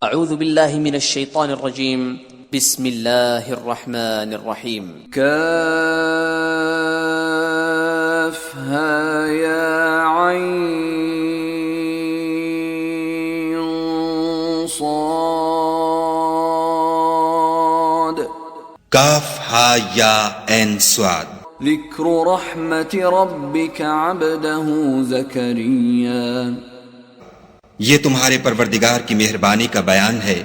اعوذ باللہ من الشیطان الرجیم بسم اللہ الرحمن الرحیم کافہا یا عین صاد کاف ہا یا عین صاد ذکر رحمت ربک عبدہ زکریا، یہ تمہارے پروردگار کی مہربانی کا بیان ہے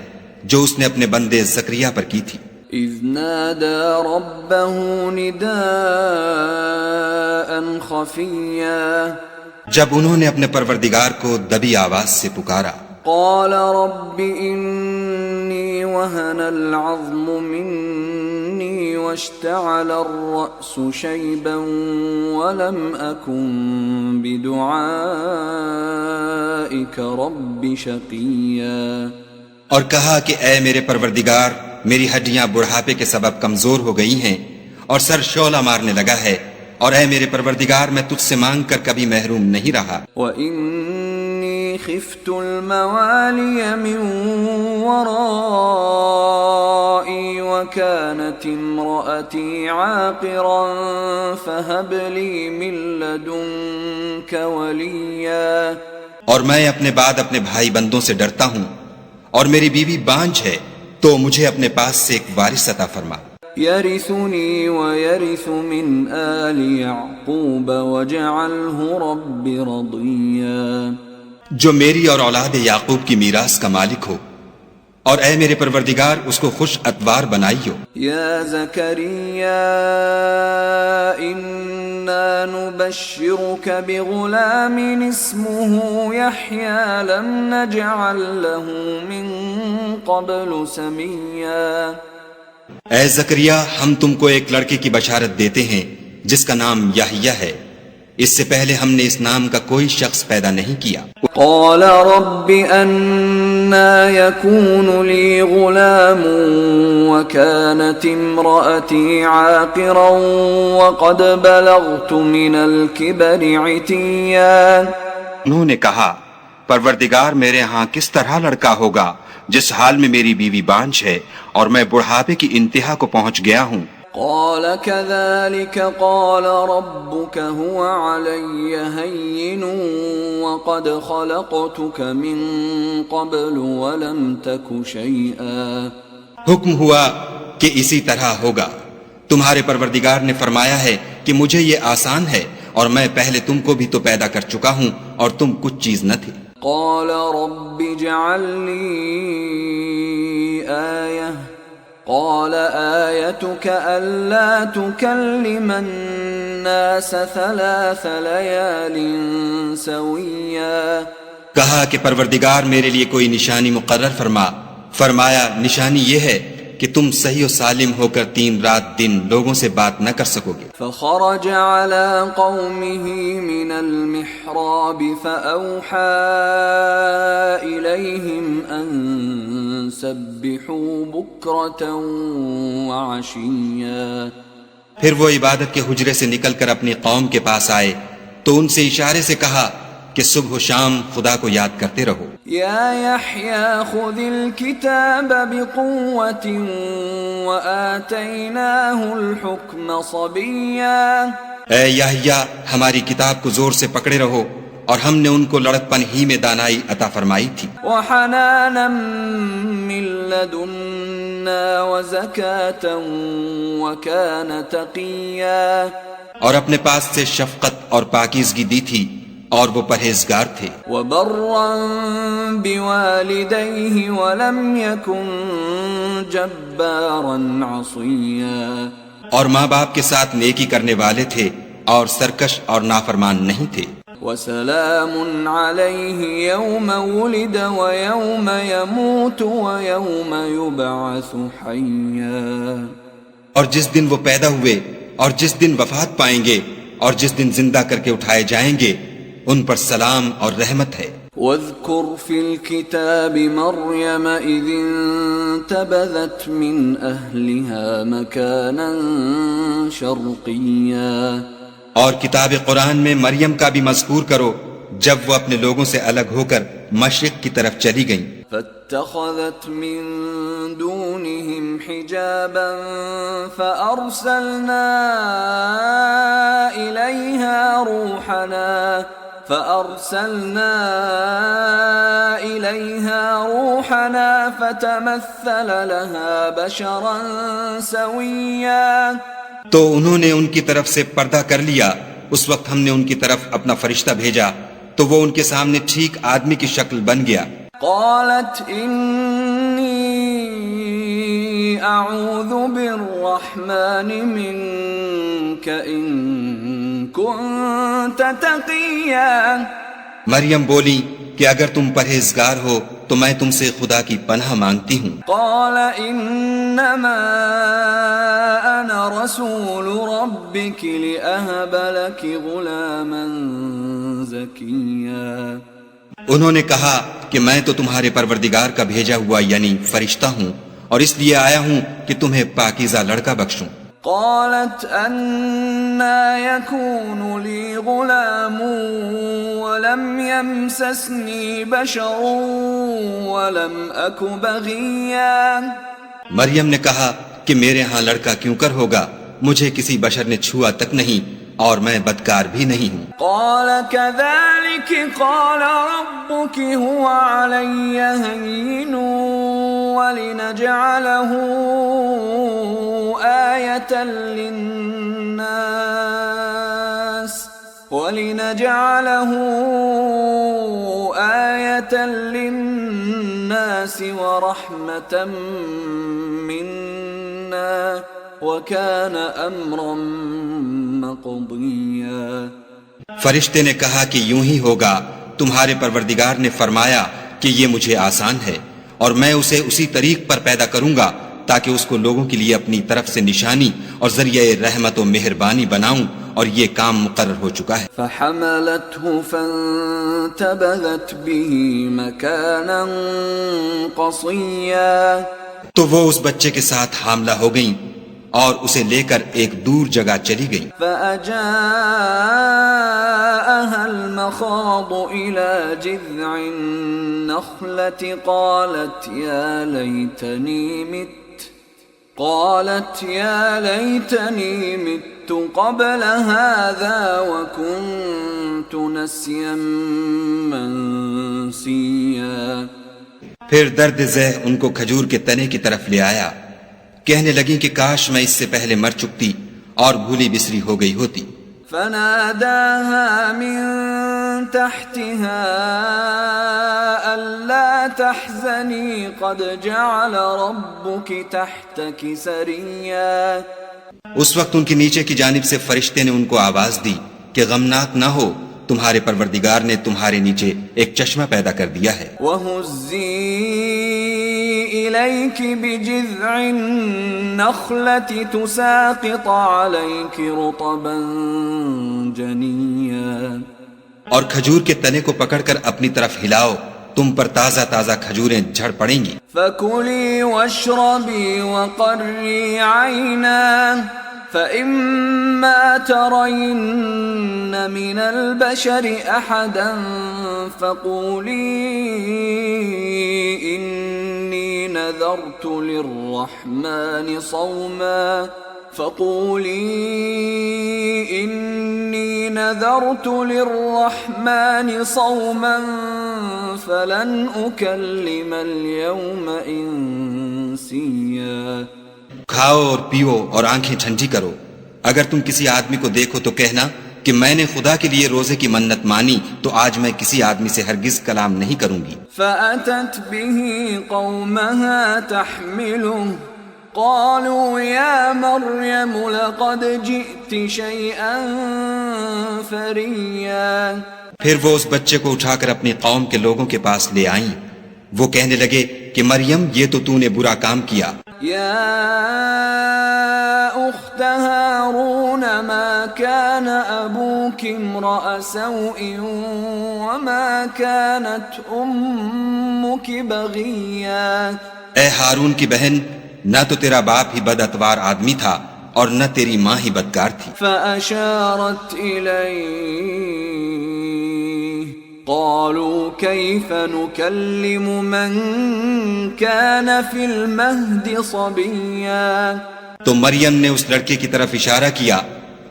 جو اس نے اپنے بندے زکریا پر کی تھی۔ اذ نادى ربه نداء خفیا، جب انہوں نے اپنے پروردگار کو دبی آواز سے پکارا، قال رب انی وهن العظم منی واشتعل الرأس شیبا ولم اکن بدعائک رب شقیا، اور کہا کہ اے میرے پروردگار، میری ہڈیاں بڑھاپے کے سبب کمزور ہو گئی ہیں اور سر شعلہ مارنے لگا ہے، اور اے میرے پروردگار میں تجھ سے مانگ کر کبھی محروم نہیں رہا۔ وَإِنِّي خِفْتُ الْمَوَالِيَ مِنْ وَرَائِي وَكَانَتِ امْرَأَتِي عَاقِرًا فَهَبْ لِي مِنْ لَدُنْكَ وَلِيًّا، اور میں اپنے بعد اپنے بھائی بندوں سے ڈرتا ہوں، اور میری بیوی بانجھ ہے، تو مجھے اپنے پاس سے ایک وارث عطا فرما۔ يَرِثُنِي وَيَرِثُ مِنْ آلِ يَعْقُوبَ وَاجْعَلْهُ رَبِّ رَضِيًّا، جو میری اور اولاد یعقوب کی میراث کا مالک ہو، اور اے میرے پروردگار اس کو خوش اتوار بنائیو۔ یا زکریا انا نبشرک بغلام اسمه یحیی لم نجعل له من قبل سمیا، اے زکریا، ہم تم کو ایک لڑکے کی بشارت دیتے ہیں جس کا نام یحییٰ ہے، اس سے پہلے ہم نے اس نام کا کوئی شخص پیدا نہیں کیا۔ قال رب انا يكون لي غلام وكانت امرأتي عاقرا وقد بلغت من الكبر عتيا، انہوں نے کہا، پروردگار میرے ہاں کس طرح لڑکا ہوگا جس حال میں میری بیوی بانجھ ہے اور میں بڑھاپے کی انتہا کو پہنچ گیا ہوں۔ قال كذلك قال ربك هو علي هين وقد خلقتك من قبل ولم تك شيئا، حکم ہوا کہ اسی طرح ہوگا، تمہارے پروردگار نے فرمایا ہے کہ مجھے یہ آسان ہے، اور میں پہلے تم کو بھی تو پیدا کر چکا ہوں اور تم کچھ چیز نہ تھے۔ قال رب اجعل لي آية، قال آيتك ألا تكلم الناس 3 ليال سويا، کہا کہ پروردگار میرے لیے کوئی نشانی مقرر فرما، فرمایا نشانی یہ ہے کہ تم صحیح و سالم ہو کر 3 رات دن لوگوں سے بات نہ کر سکو گے۔ فخرج على قومه من المحراب فأوحى إليهم أن سبحوا بكرة وعشيا، پھر وہ عبادت کے حجرے سے نکل کر اپنی قوم کے پاس آئے تو ان سے اشارے سے کہا کہ صبح و شام خدا کو یاد کرتے رہو۔ یا یحییٰ خذ الکتاب بقوة وآتیناہ الحکم صبیا، اے یحییٰ، ہماری کتاب کو زور سے پکڑے رہو، اور ہم نے ان کو لڑکپن ہی میں دانائی عطا فرمائی تھی۔ وحنانا من لدنا وزکاة وکان تقیا، اور اپنے پاس سے شفقت اور پاکیزگی دی تھی، اور وہ پرہیزگار تھے۔ وبرا بوالدیہ ولم یکن جبارا عصیا، اور ماں باپ کے ساتھ نیکی کرنے والے تھے اور سرکش اور نافرمان نہیں تھے۔ وسلام علیہ یوم ولد ویوم یموت ویوم یبعث حیا، اور جس دن وہ پیدا ہوئے اور جس دن وفات پائیں گے اور جس دن زندہ کر کے اٹھائے جائیں گے، ان پر سلام اور رحمت ہے۔ واذکر فی الکتاب مریم اذ انتبذت من اہلها مکانا شرقیا، اور کتاب قرآن میں مریم کا بھی مذکور کرو جب وہ اپنے لوگوں سے الگ ہو کر مشرق کی طرف چلی گئیں۔ فاتخذت من دونهم حجابا فأرسلنا إليها روحنا فتمثل لها بشرا سويا. تو انہوں نے ان کی طرف سے پردہ کر لیا. اس وقت ہم نے ان کی طرف اپنا فرشتہ بھیجا تو وہ ان کے سامنے ٹھیک آدمی کی شکل بن گیا. قالت إني أعوذ بالرحمن منك إن كنت تقيا. مریم بولی کہ اگر تم پرہیزگار ہو تو میں تم سے خدا کی پناہ مانگتی ہوں. قال انما انا رسول ربك لأهب لك غلاما زكيا. انہوں نے کہا کہ میں تو تمہارے پروردگار کا بھیجا ہوا یعنی فرشتہ ہوں اور اس لیے آیا ہوں کہ تمہیں پاکیزہ لڑکا بخشوں. قالت أنا يكون لي غلام ولم يمسسني بشر ولم أك بغيا. مریم نے کہا کہ میرے ہاں لڑکا کیوں کر ہوگا, مجھے کسی بشر نے چھوا تک نہیں اور میں بدکار بھی نہیں ہوں. قال كذلك قال ربك هو علي هين ولنجعله آية للناس ورحمة منا وَكَانَ أَمْرًا مَقْضِيًّا. فرشتے نے کہا کہ یوں ہی ہوگا. تمہارے پروردگار نے فرمایا کہ یہ مجھے آسان ہے اور میں اسے اسی طریق پر پیدا کروں گا تاکہ اس کو لوگوں کے لیے اپنی طرف سے نشانی اور ذریعہ رحمت و مہربانی بناؤں, اور یہ کام مقرر ہو چکا ہے. فَحَمَلَتْهُ فَانْتَبَذَتْ بِهِ مَكَانًا قَصِيًّا. تو وہ اس بچے کے ساتھ حاملہ ہو گئیں اور اسے لے کر ایک دور جگہ چلی گئی. فَأَجَاءَهَا الْمَخَاضُ إِلَى جِذْعِ النَّخْلَةِ قالت يا ليتني مت قبل هذا وكنت نسيا منسيا. پھر درد ذہ ان کو کھجور کے تنے کی طرف لے آیا. کہنے لگی کہ کاش میں اس سے پہلے مر چکتی اور بھولی بسری ہو گئی ہوتی. فناداها من تحتها ألا تحزني قد جعل ربك تحتك سريا. اس وقت ان کے نیچے کی جانب سے فرشتے نے ان کو آواز دی کہ غمناک نہ ہو, تمہارے پروردگار نے تمہارے نیچے ایک چشمہ پیدا کر دیا ہے. وَهُزِّي إِلَيْكِ بِجِذْعِ النَّخْلَةِ تُسَاقِطْ عَلَيْكِ رُطَبًا جَنِيًّا. اور کھجور کے تنے کو پکڑ کر اپنی طرف ہلاؤ, تم پر تازہ تازہ کھجوریں جھڑ پڑیں گی. فَكُلِي وَاشْرَبِي وَقَرِّي عَيْنًا فَإِمَّا تَرَيِنَّ مِنَ الْبَشَرِ أَحَدًا فَقُولِي إِنِّي نَذَرْتُ لِلرَّحْمَنِ صَوْمًا فَلَنْ أُكَلِّمَ الْيَوْمَ إِنسِيًّا. کھاؤ اور پیو اور آنکھیں ٹھنڈی کرو. اگر تم کسی آدمی کو دیکھو تو کہنا کہ میں نے خدا کے لیے روزے کی منت مانی تو آج میں کسی آدمی سے ہرگز کلام نہیں کروں گی. فَأَتَتْ بِهِ قَوْمَهَا تَحْمِلُهُ قَالُوا يَا مَرْيَمُ لَقَدْ جِئْتِ شَيْئًا فَرِيًّا. پھر وہ اس بچے کو اٹھا کر اپنی قوم کے لوگوں کے پاس لے آئیں. وہ کہنے لگے کہ مریم یہ تو نے برا کام کیا. يا أخت هارون ما كان أبوك امرأ سوء وما كانت أمك بغيا. اے ہارون کی بہن, نہ تو تیرا باپ ہی بد اتوار آدمی تھا اور نہ تیری ماں ہی بدکار تھی. فأشارت إليه قالوا كيف نكلم من كان في المهد صبيا تو مریم نے اس لڑکے کی طرف اشارہ کیا،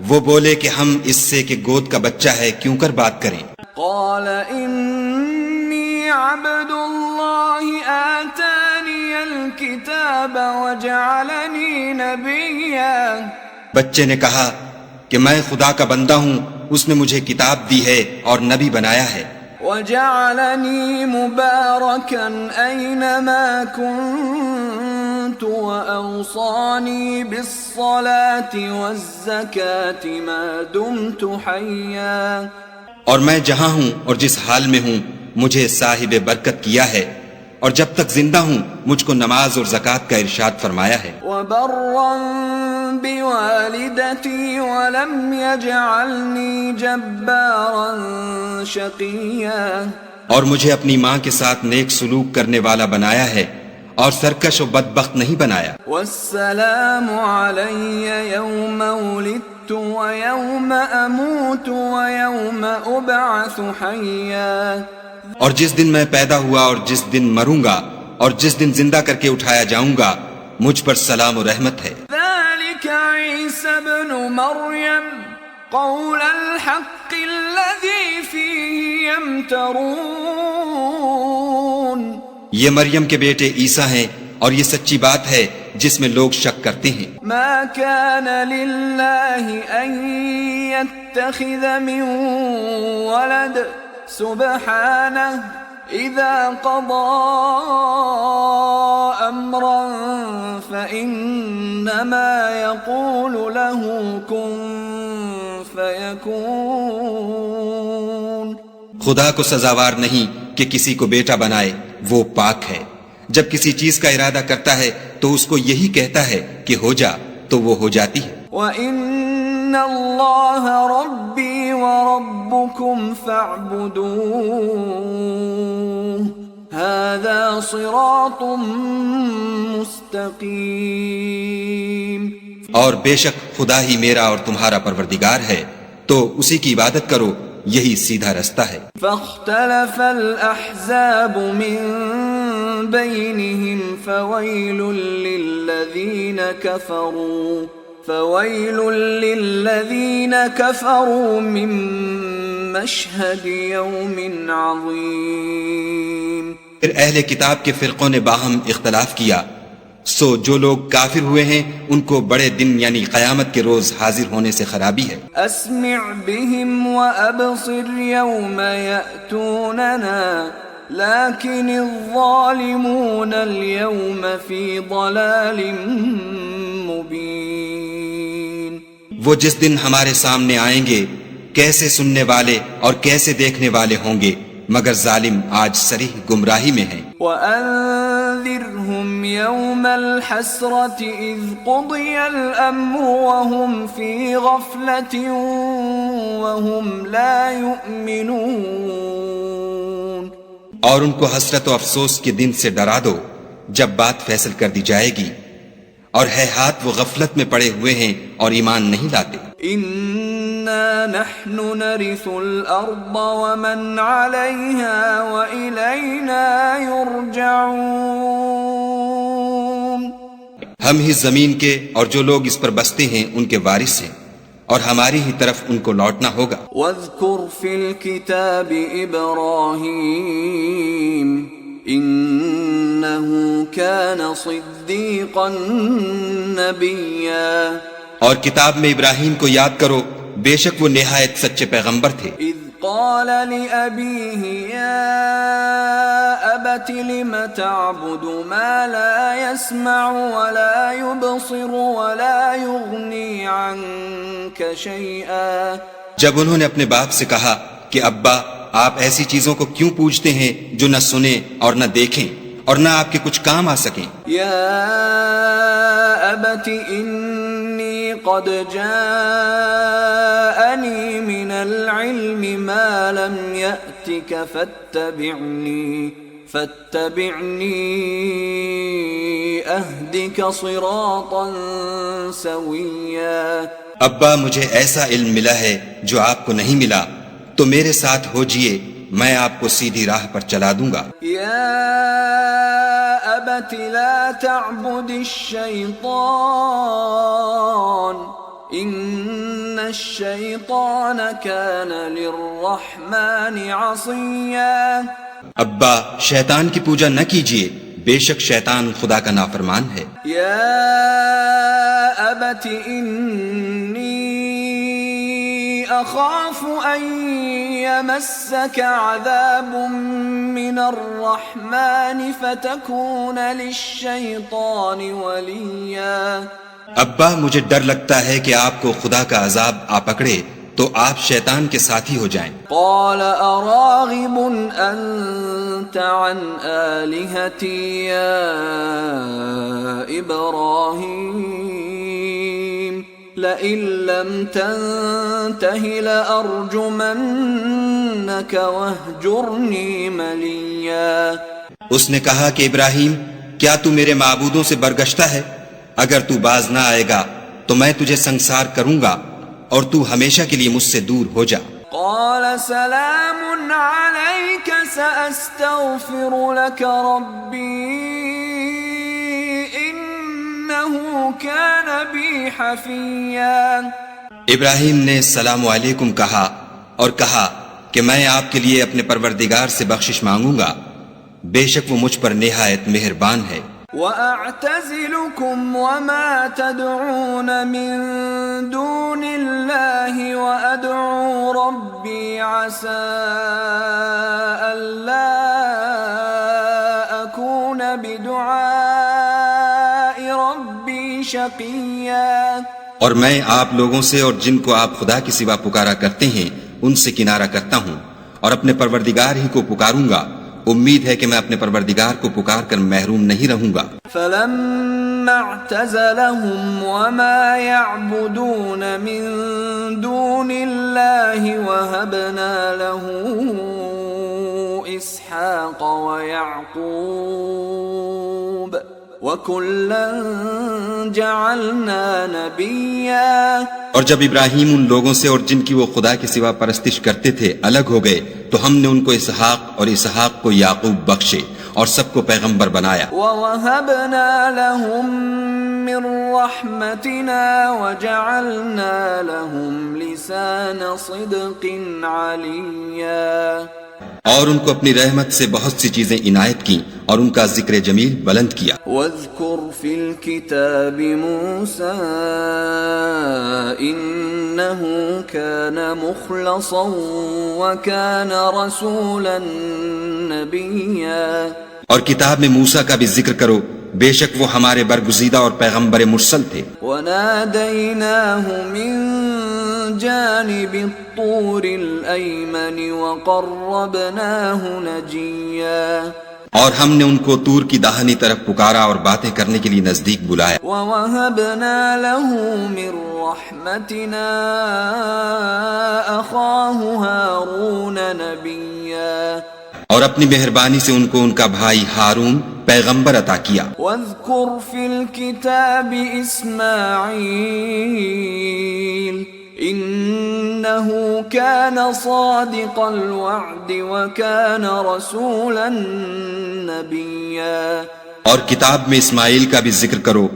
وہ بولے کہ ہم اس سے کہ گود کا بچہ ہے کیوں کر بات کریں؟ قال إني عبد الله آتاني الكتاب وجعلني نبيا بچے نے کہا کہ میں خدا کا بندہ ہوں، اس نے مجھے کتاب دی ہے اور نبی بنایا ہے، وجعلني مباركا أينما كنت وأوصاني بالصلاة والزكاة ما دمت حيا اور میں جہاں ہوں اور جس حال میں ہوں مجھے صاحب برکت کیا ہے، اور جب تک زندہ ہوں مجھ کو نماز اور زکوٰۃ کا ارشاد فرمایا ہے، وبرا بوالدتي ولم يجعلني جبارا شقيا اور مجھے اپنی ماں کے ساتھ نیک سلوک کرنے والا بنایا ہے اور سرکش و بدبخت نہیں بنایا، والسلام علي يوم ولدت ويوم أموت ويوم أبعث حيا اور جس دن میں پیدا ہوا اور جس دن مروں گا اور جس دن زندہ کر کے اٹھایا جاؤں گا مجھ پر سلام و رحمت ہے۔ ذلك عيسى ابن مريم قول الحق الذي فيه يمترون یہ مریم کے بیٹے عیسیٰ ہیں اور یہ سچی بات ہے جس میں لوگ شک کرتے ہیں۔ ما كان لله أن يتخذ من ولد سبحانه إذا قضى أمرا فإنما يقول له كن فيكون خدا کو سزاوار نہیں کہ کسی کو بیٹا بنائے، وہ پاک ہے، جب کسی چیز کا ارادہ کرتا ہے تو اس کو یہی کہتا ہے کہ ہو جا تو وہ ہو جاتی ہے۔ وَإِنَّ اللَّهَ رَبِّي وَرَبُّكُمْ فَاعْبُدُوهُ هَذَا صِرَاطٌ مُسْتَقِيمٌ اور بے شک خدا ہی میرا اور تمہارا پروردگار ہے، تو اسی کی عبادت کرو، یہی سیدھا رستہ ہے۔ فاختلف الأحزاب من بينهم فويل للذين كفروا من مشهد يوم عظيم پھر اہل کتاب کے فرقوں نے باہم اختلاف کیا، سو جو لوگ کافر ہوئے ہیں ان کو بڑے دن یعنی قیامت کے روز حاضر ہونے سے خرابی ہے۔ اسمع بهم وابصر يوم يأتوننا لكن الظالمون اليوم في ضلال مبين وہ جس دن ہمارے سامنے آئیں گے کیسے سننے والے اور کیسے دیکھنے والے ہوں گے، مگر ظالم آج صریح گمراہی میں ہیں۔ وَأَنذِرْهُمْ يَوْمَ الْحَسْرَةِ إِذْ قُضِيَ الْأَمْرُ وَهُمْ فِي غَفْلَةٍ وَهُمْ لَا يُؤْمِنُونَ اور ان کو حسرت و افسوس کے دن سے ڈرا دو جب بات فیصل کر دی جائے گی، اور ہے ہاتھ وہ غفلت میں پڑے ہوئے ہیں اور ایمان نہیں لاتے۔ إِنَّا نَحْنُ نَرِثُ الْأَرْضَ وَمَنْ عَلَيْهَا وَإِلَيْنَا يُرْجَعُونَ ہم ہی زمین کے اور جو لوگ اس پر بستے ہیں ان کے وارث ہیں، اور ہماری ہی طرف ان کو لوٹنا ہوگا۔ وَاذْكُرْ فِي الْكِتَابِ إِبْرَاهِيمَ إِنَّهُ كَانَ صِدِّيقًا نَبِيًّا اور کتاب میں ابراہیم کو یاد کرو، بے شک وہ نہایت سچے پیغمبر تھے۔ اذ قال لأبيه يا أبت لم تعبد ما لا يسمع ولا يبصر ولا يغني عنك شيئا جب انہوں نے اپنے باپ سے کہا کہ ابا آپ ایسی چیزوں کو کیوں پوجتے ہیں جو نہ سنیں اور نہ دیکھیں اور نہ آپ کے کچھ کام آ سکیں۔ یا ابت انی قد جاءنی من العلم ما لم یأتک فاتبعنی اہدک صراطا سویا۔ ابا مجھے ایسا علم ملا ہے جو آپ کو نہیں ملا، تو میرے ساتھ ہو جئے میں آپ کو سیدھی راہ پر چلا دوں گا۔ یا ابت لا تعبد الشیطان ان الشیطان کان للرحمن عصیا۔ ابا شیطان کی پوجا نہ کیجیے، بے شک شیطان خدا کا نافرمان ہے۔ یا ابت انی اخاف ان یمسک عذاب من الرحمن فتکون للشیطان ولیا۔ ابا مجھے ڈر لگتا ہے کہ آپ کو خدا کا عذاب آ پکڑے تو آپ شیطان کے ساتھی ہو جائیں۔ قال اراغب انت عن آلہتی یا ابراہیم لئن لم تنتہ لأرجمنک واہجرنی ملیا۔ اس نے کہا کہ ابراہیم کیا تو میرے معبودوں سے برگشتہ ہے؟ اگر تو باز نہ آئے گا تو میں تجھے سنسار کروں گا اور تو ہمیشہ کے لیے مجھ سے دور ہو جا۔ قال سلام علیک سأستغفر لك ربی انہ کان بی حفیا۔ ابراہیم نے السلام علیکم کہا اور کہا کہ میں آپ کے لیے اپنے پروردگار سے بخشش مانگوں گا، بے شک وہ مجھ پر نہایت مہربان ہے۔ وَأَعْتَزِلُكُمْ وَمَا تَدْعُونَ مِن دُونِ اللَّهِ وَأَدْعُو رَبِّي عَسَىٰ أَلَّا أَكُونَ بِدُعَاءِ رَبِّي شَقِيًّا۔ اور میں آپ لوگوں سے اور جن کو آپ خدا کے سوا پکارا کرتے ہیں ان سے کنارہ کرتا ہوں اور اپنے پروردگار ہی کو پکاروں گا، امید ہے کہ میں اپنے پروردگار کو پکار کر محروم نہیں رہوں گا۔ فَلَمَّا اعْتَزَلَهُمْ وَمَا يَعْبُدُونَ مِن دُونِ اللَّهِ وَهَبْنَا لَهُ إِسْحَاقَ وَيَعْقُوبَ وَكُلًّا جَعَلْنَا نَبِيًّا۔ اور جب ابراہیم ان لوگوں سے اور جن کی وہ خدا کے سوا پرستش کرتے تھے الگ ہو گئے تو ہم نے ان کو اسحاق اور اسحاق کو یعقوب بخشے اور سب کو پیغمبر بنایا۔ وَوَهَبْنَا لَهُم مِّن رَّحْمَتِنَا وَجَعَلْنَا لَهُمْ لِسَانَ صِدْقٍ عَلِيًّا۔ اور ان کو اپنی رحمت سے بہت سی چیزیں عنایت کی اور ان کا ذکر جمیل بلند کیا۔ وَاذْكُرْ فِي الْكِتَابِ مُوسَىٰ إِنَّهُ كَانَ مُخْلَصًا وَكَانَ رَسُولًا نَبِيًّا۔ اور کتاب میں موسیٰ کا بھی ذکر کرو، بے شک وہ ہمارے برگزیدہ اور پیغمبر مرسل تھے۔ وَنَادَيْنَاهُ مِن جَانِبِ الطُّورِ الْأَيْمَنِ وَقَرَّبْنَاهُ نَجِيًّا۔ اور ہم نے ان کو طور کی داہنی طرف پکارا اور باتیں کرنے کے لیے نزدیک بلایا۔ وَوَهَبْنَا لَهُ مِن رَّحْمَتِنَا أَخَاهُ هَارُونَ نَبِيًّا۔ اور اپنی مہربانی سے ان کو ان کا بھائی ہارون پیغمبر عطا کیا۔ وَاذْكُرْ فِي الْكِتَابِ إِسْمَاعِيلَ إِنَّهُ كَانَ صَادِقَ الْوَعْدِ وَكَانَ رَسُولًا نَبِيًّا۔ اور کتاب میں اسماعیل کا بھی ذکر کرو،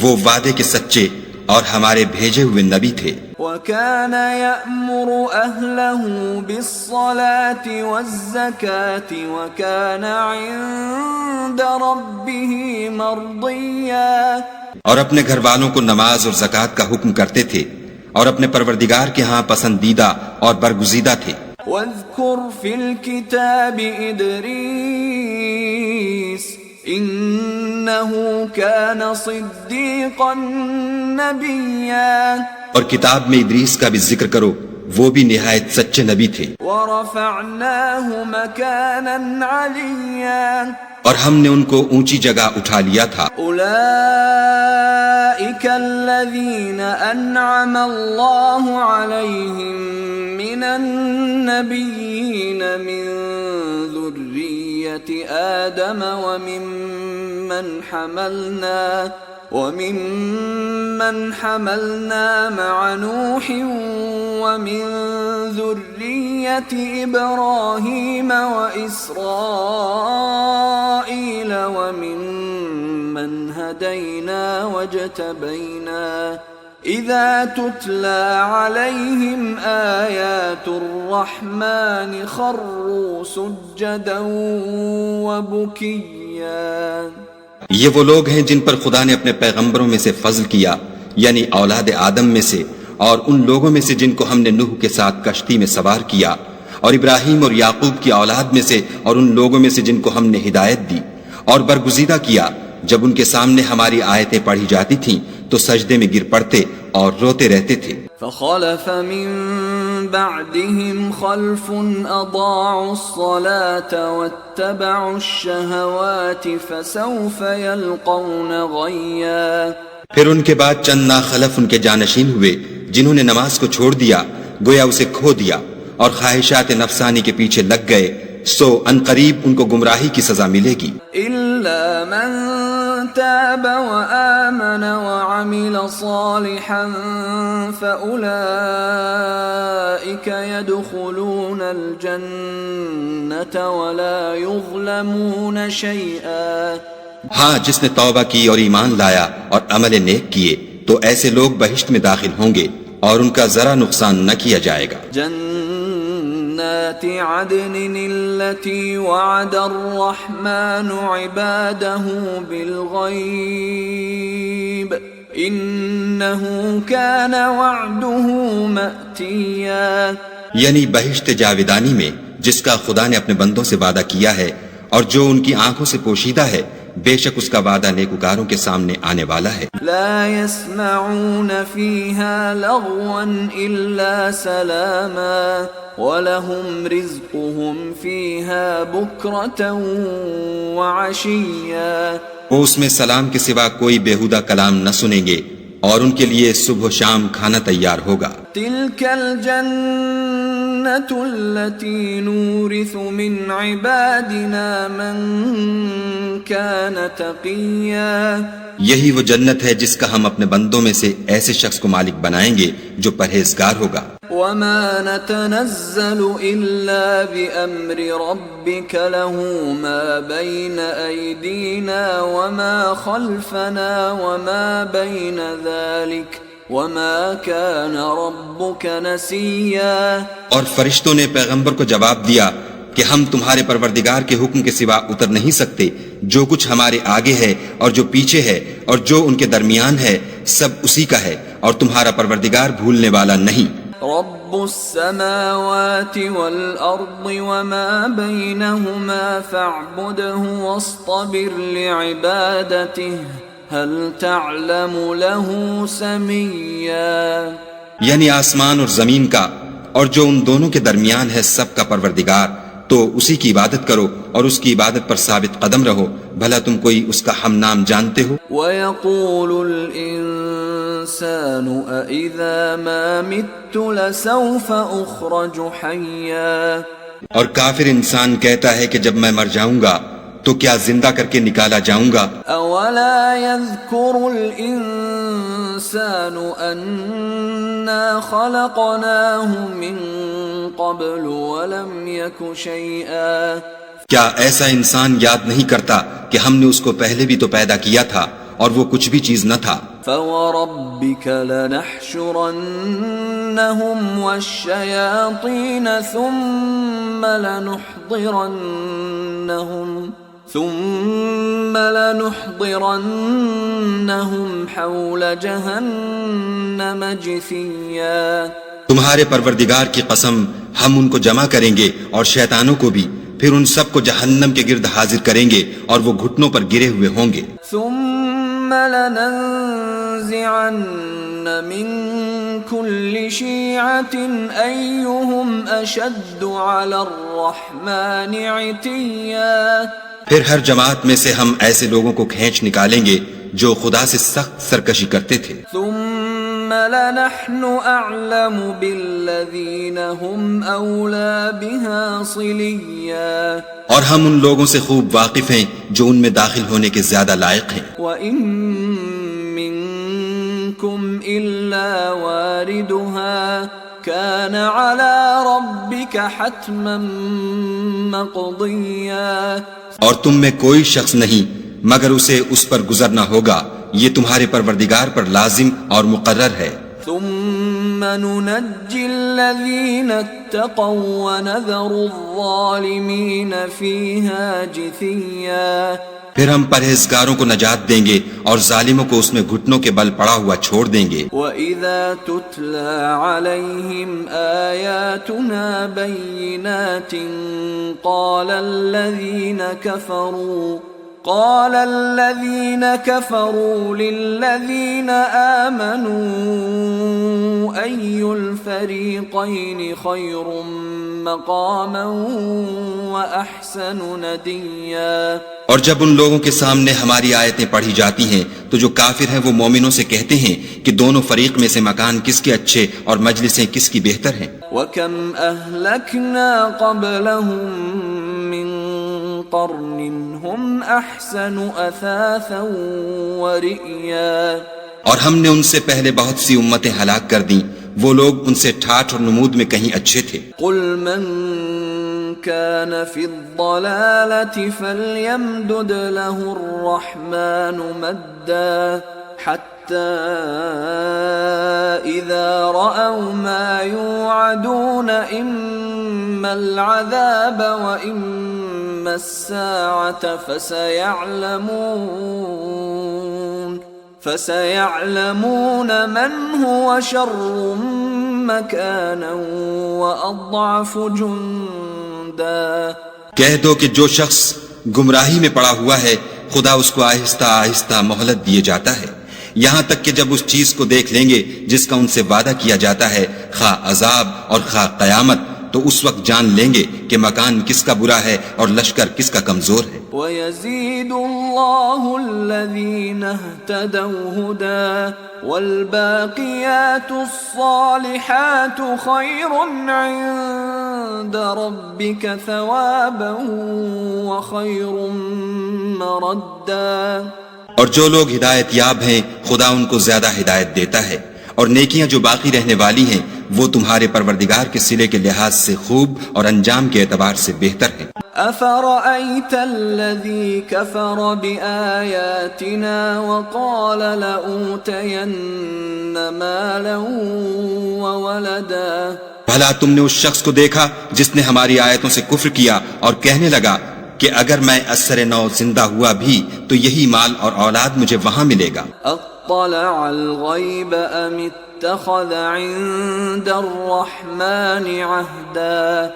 وہ وعدے کے سچے اور ہمارے بھیجے ہوئے نبی تھے۔ وَكَانَ يَأْمُرُ أَهْلَهُ بِالصَّلَاةِ وَالزَّكَاةِ وَكَانَ عِندَ رَبِّهِ مَرْضِيًّا۔ اور اپنے گھر والوں کو نماز اور زکوٰۃ کا حکم کرتے تھے اور اپنے پروردگار کے ہاں پسندیدہ اور برگزیدہ تھے۔ وَاذْكُرْ فِي الْكِتَابِ إِدْرِيسَ إِنَّهُ كَانَ صِدِّيقًا نَبِيًّا۔ اور کتاب میں ادریس کا بھی ذکر کرو، وہ بھی نہایت سچے نبی تھے۔ وَرَفَعْنَاهُ مَكَانًا عَلِيًّا۔ اور ہم نے ان کو اونچی جگہ اٹھا لیا تھا۔ أُولَئِكَ الَّذِينَ أَنْعَمَ اللَّهُ عَلَيْهِمْ مِنَ النَّبِيِّينَ مِن ذُرِّيَّةِ آدَمَ وَمِمَّنْ حَمَلْنَا مَعَ نُوحٍ وَمِن ذرية إبراهيم وإسرائيل وممن هدينا واجتبينا إذا تتلى عليهم آيات الرحمن خروا سجدا وبكيا۔ یہ وہ لوگ ہیں جن پر خدا نے اپنے پیغمبروں میں سے فضل کیا، یعنی اولاد آدم میں سے، اور ان لوگوں میں سے جن کو ہم نے نوح کے ساتھ کشتی میں سوار کیا، اور ابراہیم اور یعقوب کی اولاد میں سے، اور ان لوگوں میں سے جن کو ہم نے ہدایت دی، اور برگزیدہ کیا جب ان کے سامنے ہماری آیتیں پڑھی جاتی تھیں تو سجدے میں گر پڑتے اور روتے رہتے تھے۔ فخلف من بعدهم خلف اضاعوا الصلاة واتبعوا الشهوات فسوف يلقون غيا۔ پھر ان کے بعد چند ناخلف ان کے جانشین ہوئے جنہوں نے نماز کو چھوڑ دیا، گویا اسے کھو دیا، اور خواہشات نفسانی کے پیچھے لگ گئے، سو انقریب ان کو گمراہی کی سزا ملے گی۔ إلا من تاب وآمن وعمل صالحا فأولئك يدخلون الجنة ولا يظلمون شيئا۔ ہاں، جس نے توبہ کی اور ایمان لایا اور عمل نیک کیے تو ایسے لوگ بہشت میں داخل ہوں گے اور ان کا ذرا نقصان نہ کیا جائے گا۔ جنات عدن التي وعد الرحمن عباده بالغيب إنه كان وعده مأتيا۔ یعنی بہشت جاودانی میں جس کا خدا نے اپنے بندوں سے وعدہ کیا ہے اور جو ان کی آنکھوں سے پوشیدہ ہے، بے شک اس کا وعدہ نیکوکاروں کے سامنے آنے والا ہے۔ لا يسمعون فيها لغوا إلا سلاما وَلَهُمْ رِزْقُهُمْ فِيهَا بُكْرَةً وَعَشِيًّا۔ وہ اس میں سلام کے سوا کوئی بیہودہ کلام نہ سنیں گے اور ان کے لیے صبح و شام کھانا تیار ہوگا۔ تِلْكَ الْجَنَّةُ الَّتِي نُورِثُ مِنْ عِبَادِنَا مَنْ كَانَ تَقِيًّا۔ یہی وہ جنت ہے جس کا ہم اپنے بندوں میں سے ایسے شخص کو مالک بنائیں گے جو پرہیزگار ہوگا۔ وَمَا نَتَنَزَّلُ إِلَّا بِأَمْرِ رَبِّكَ لَهُ مَا بَيْنَ أَيْدِينَا وَمَا خَلْفَنَا وَمَا بَيْنَ ذَلِكَ وَمَا كَانَ رَبُّكَ نَسِيًّا۔ اور فرشتوں نے پیغمبر کو جواب دیا کہ ہم تمہارے پروردگار کے حکم کے سوا اتر نہیں سکتے، جو کچھ ہمارے آگے ہے اور جو پیچھے ہے اور جو ان کے درمیان ہے سب اسی کا ہے، اور تمہارا پروردگار بھولنے والا نہیں۔ رب السماوات والأرض وما بينهما فاعبده واصطبر لعبادته هل تعلم له سميا۔ یعنی آسمان اور زمین کا اور جو ان دونوں کے درمیان ہے سب کا پروردگار، تو اسی کی عبادت کرو اور اس کی عبادت پر ثابت قدم رہو، بھلا تم کوئی اس کا ہم نام جانتے ہو؟ وَيَقُولُ الْإِنسَانُ أَإِذَا مَا مِتُّ لَسَوْفَ أُخْرَجُ حَيًّا۔ اور کافر انسان کہتا ہے کہ جب میں مر جاؤں گا تو کیا زندہ کر کے نکالا جاؤں گا؟ أَوَلَا يَذْكُرُ الْإِنسَانُ أَنَّا خَلَقْنَاهُ مِن قَبْلُ وَلَمْ يَكُ شَيْئًا۔ کیا ایسا انسان یاد نہیں کرتا کہ ہم نے اس کو پہلے بھی تو پیدا کیا تھا اور وہ کچھ بھی چیز نہ تھا؟ فَوَرَبِّكَ لَنَحْشُرَنَّهُمْ وَالشَّيَاطِينَ ثُمَّ لَنُحْضِرَنَّهُمْ حَوْلَ جَهَنَّمَ جِثِيًّا۔ تمہارے پروردگار کی قسم، ہم ان کو جمع کریں گے اور شیطانوں کو بھی، پھر ان سب کو جہنم کے گرد حاضر کریں گے اور وہ گھٹنوں پر گرے ہوئے ہوں گے۔ ثم لننزعن من كل شيعة أيهم أشد على الرحمن عتيا۔ پھر ہر جماعت میں سے ہم ایسے لوگوں کو کھینچ نکالیں گے جو خدا سے سخت سرکشی کرتے تھے۔ ثم لنحن أعلم بالذين هم أولى بها صليا۔ اور ہم ان لوگوں سے خوب واقف ہیں جو ان میں داخل ہونے کے زیادہ لائق ہیں۔ وَإِن مِّنكُمْ إِلَّا وَارِدُهَا كَانَ عَلَى ربك حتما مقضيا اور تم میں کوئی شخص نہیں مگر اسے اس پر گزرنا ہوگا، یہ تمہارے پروردگار پر لازم اور مقرر ہے۔ ثم ننجي الذين اتقوا ونذر الظالمين فيها جثيا پھر ہم پرہیزگاروں کو نجات دیں گے اور ظالموں کو اس میں گھٹنوں کے بل پڑا ہوا چھوڑ دیں گے۔ وَإِذَا تُتْلَى عَلَيْهِمْ آيَاتُنَا بَيِّنَاتٍ قال الذين كفروا للذين آمنوا أي الفريقين خير مقاما وأحسن نديا۔ اور جب ان لوگوں کے سامنے ہماری آیتیں پڑھی جاتی ہیں تو جو کافر ہیں وہ مومنوں سے کہتے ہیں کہ دونوں فریق میں سے مکان کس کے اچھے اور مجلسیں کس کی بہتر ہیں۔ وَكَمْ أَهْلَكْنَا قَبْلَهُمْ مِنْ قَرْنٍ هُمْ أَحْسَنُ أَثَاثًا وَرِئْيًا۔ اور ہم نے ان سے پہلے بہت سی امتیں ہلاک کر دیں، وہ لوگ ان سے ٹھاٹھ اور نمود میں کہیں اچھے تھے۔ قُلْ مَنْ كَانَ فِي الضَّلَالَةِ فَلْيَمْدُدْ لَهُ الرَّحْمَنُ مَدًّا حَتَّى إِذَا رَأَوْا مَا يُوعَدُونَ إِمَّا الْعَذَابَ وَإِمَّا السَّاعَةَ فَسَيَعْلَمُونَ مَنْ هُوَ شَرٌّ مَكَانًا وَأَضْعَفُ جُنْدًا۔ کہہ دو کہ جو شخص گمراہی میں پڑا ہوا ہے خدا اس کو آہستہ آہستہ مہلت دیے جاتا ہے، یہاں تک کہ جب اس چیز کو دیکھ لیں گے جس کا ان سے وعدہ کیا جاتا ہے، خواہ عذاب اور خواہ قیامت، تو اس وقت جان لیں گے کہ مکان کس کا برا ہے اور لشکر کس کا کمزور ہے۔ وَيَزِيدُ اللَّهُ الَّذِينَ اهْتَدَوْا هُدًى وَالْبَاقِيَاتُ الصَّالِحَاتُ خَيْرٌ عِندَ رَبِّكَ ثَوَابًا وَخَيْرٌ مَرَدًّا۔ اور جو لوگ ہدایت یاب ہیں خدا ان کو زیادہ ہدایت دیتا ہے، اور نیکیاں جو باقی رہنے والی ہیں وہ تمہارے پروردگار کے صلے کے لحاظ سے خوب اور انجام کے اعتبار سے بہتر ہیں۔ أَفَرَأَيْتَ الَّذِي كَفَرَ بِآيَاتِنَا وَقَالَ لَأُوتَيَنَّ مَالًا وَوَلَدًا۔ بھلا تم نے اس شخص کو دیکھا جس نے ہماری آیتوں سے کفر کیا اور کہنے لگا کہ اگر میں اثر نو زندہ ہوا بھی تو یہی مال اور اولاد مجھے وہاں ملے گا۔ اطلع الغیب ام اتخذ عند الرحمن عہدا۔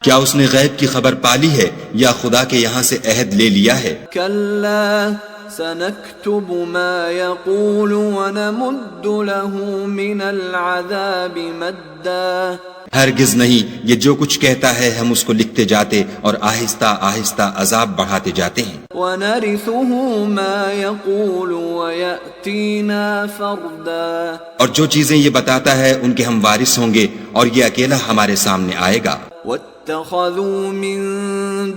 کیا اس نے غیب کی خبر پالی ہے یا خدا کے یہاں سے عہد لے لیا ہے؟ کلا سنكتب ما يقول ونمد له من العذاب مدا۔ ہرگز نہیں، یہ جو کچھ کہتا ہے ہم اس کو لکھتے جاتے اور آہستہ آہستہ عذاب بڑھاتے جاتے ہیں۔ وَنَرِثُهُ مَا يَقُولُ وَيَأْتِينَا فَرْدًا۔ اور جو چیزیں یہ بتاتا ہے ان کے ہم وارث ہوں گے اور یہ اکیلا ہمارے سامنے آئے گا۔ وَاتَّخَذُوا مِن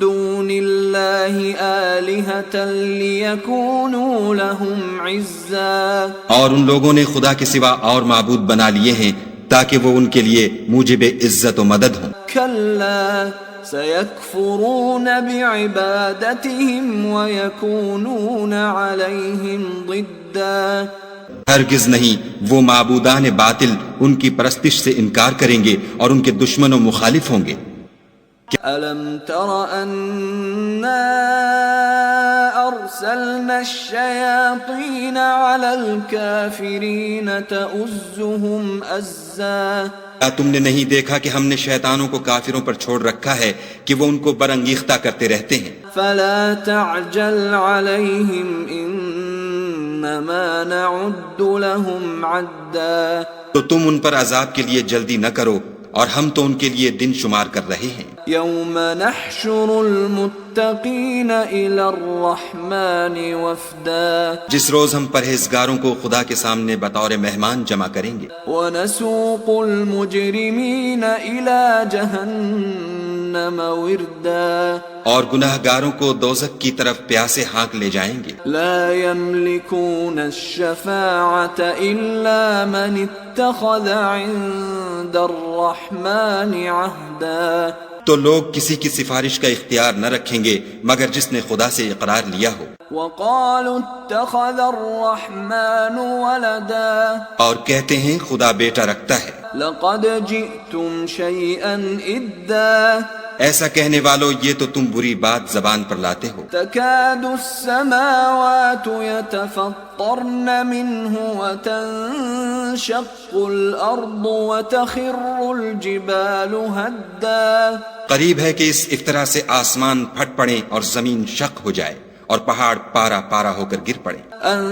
دُونِ اللَّهِ آلِهَةً لِيَكُونُوا لَهُمْ عِزًّا۔ اور ان لوگوں نے خدا کے سوا اور معبود بنا لیے ہیں تاکہ وہ ان کے لیے موجب عزت و مدد ہوں۔ کلا سیکفرون بعبادتهم ویکونون علیہم ضدا۔ ہرگز نہیں، وہ معبودان باطل ان کی پرستش سے انکار کریں گے اور ان کے دشمن و مخالف ہوں گے۔ أَلَمْ تَرَ أَنَّا أَرْسَلْنَا الشَّيَاطِينَ عَلَى الْكَافِرِينَ تَؤُزُّهُمْ أَزًّا۔ کیا تم نے نہیں دیکھا کہ ہم نے شیطانوں کو کافروں پر چھوڑ رکھا ہے کہ وہ ان کو برانگیختہ کرتے رہتے ہیں؟ فَلَا تَعْجَلْ عَلَيْهِمْ إِنَّمَا نَعُدُّ لَهُمْ عَدًّا۔ تو تم ان پر عذاب کے لیے جلدی نہ کرو اور ہم تو ان کے لیے دن شمار کر رہے ہیں۔ یوم نحشر المتقین الی الرحمن وفدا۔ جس روز ہم پرہیزگاروں کو خدا کے سامنے بطور مہمان جمع کریں گے۔ ونسوق المجرمین الی جہنم جہنم وردا اور گناہ گاروں کو دوزخ کی طرف پیاسے ہانک لے جائیں گے. لا يملكون الشفاعة إلا من اتخذ عند الرحمن عهدا. تو لوگ کسی کی سفارش کا اختیار نہ رکھیں گے مگر جس نے خدا سے اقرار لیا ہو. وقالوا اتخذ الرحمن ولدا. اور کہتے ہیں خدا بیٹا رکھتا ہے. لقد جئتم شيئا إدا. ایسا کہنے والو یہ تو تم بری بات زبان پر لاتے ہو. تكاد السماوات يتفطرن منه وتنشق الأرض وتخر الجبال هدا. قریب ہے کہ اس افطرا سے آسمان پھٹ پڑے اور زمین شق ہو جائے اور پہاڑ پارا پارا ہو کر گر پڑے. ان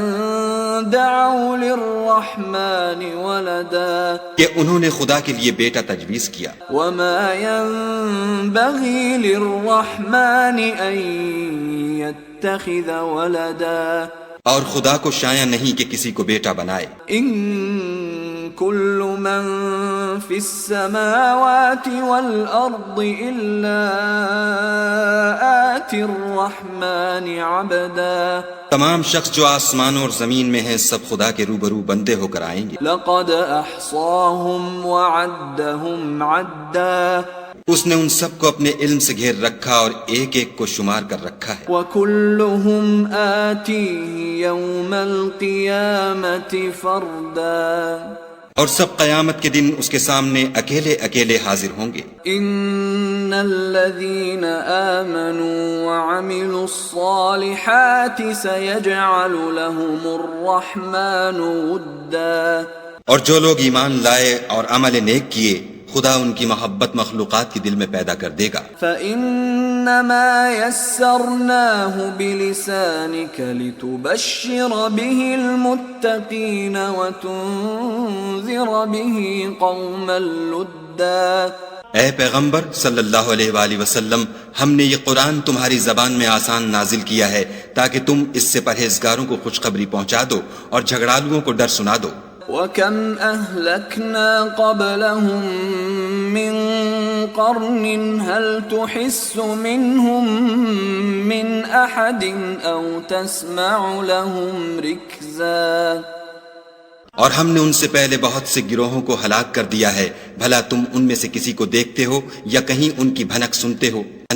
دعوا للرحمن ولدا. کہ انہوں نے خدا کے لیے بیٹا تجویز کیا. وما ينبغي للرحمن ان يتخذ ولدا. اور خدا کو شایع نہیں کہ کسی کو بیٹا بنائے. ان كل من في السماوات والارض الا آتي الرحمن عبدا. تمام شخص جو آسمانوں اور زمین میں ہیں سب خدا کے روبرو بندے ہو کر آئیں گے. لقد احصاهم وعدهم عدا. اس نے ان سب کو اپنے علم سے گھیر رکھا اور ایک ایک کو شمار کر رکھا ہے. وكلهم آتيه يوم القيامة فردا. اور سب قیامت کے دن اس کے سامنے اکیلے اکیلے حاضر ہوں گے. ان الذين آمنوا وعملوا الصالحات سيجعل لهم الرحمن ودا. اور جو لوگ ایمان لائے اور عمل نیک کیے خدا ان کی محبت مخلوقات کے دل میں پیدا کر دے گا. فإنما يسرناه بلسانك لتبشر به المتقين وتنذر به قوما لدا. اے پیغمبر صلی اللہ علیہ وآلہ وسلم ہم نے یہ قرآن تمہاری زبان میں آسان نازل کیا ہے تاکہ تم اس سے پرہیزگاروں کو خوشخبری پہنچا دو اور جھگڑالوؤں کو ڈر سنا دو. وَكَمْ أَهْلَكْنَا قَبْلَهُمْ مِنْ قَرْنٍ هَلْ تُحِسُّ مِنْهُمْ مِنْ أَحَدٍ أَوْ تَسْمَعُ لَهُمْ رِكْزًا. اور ہم نے ان سے پہلے بہت سے گروہوں کو ہلاک کر دیا ہے بھلا تم ان میں سے کسی کو دیکھتے ہو یا کہیں ان کی بھنک سنتے ہو.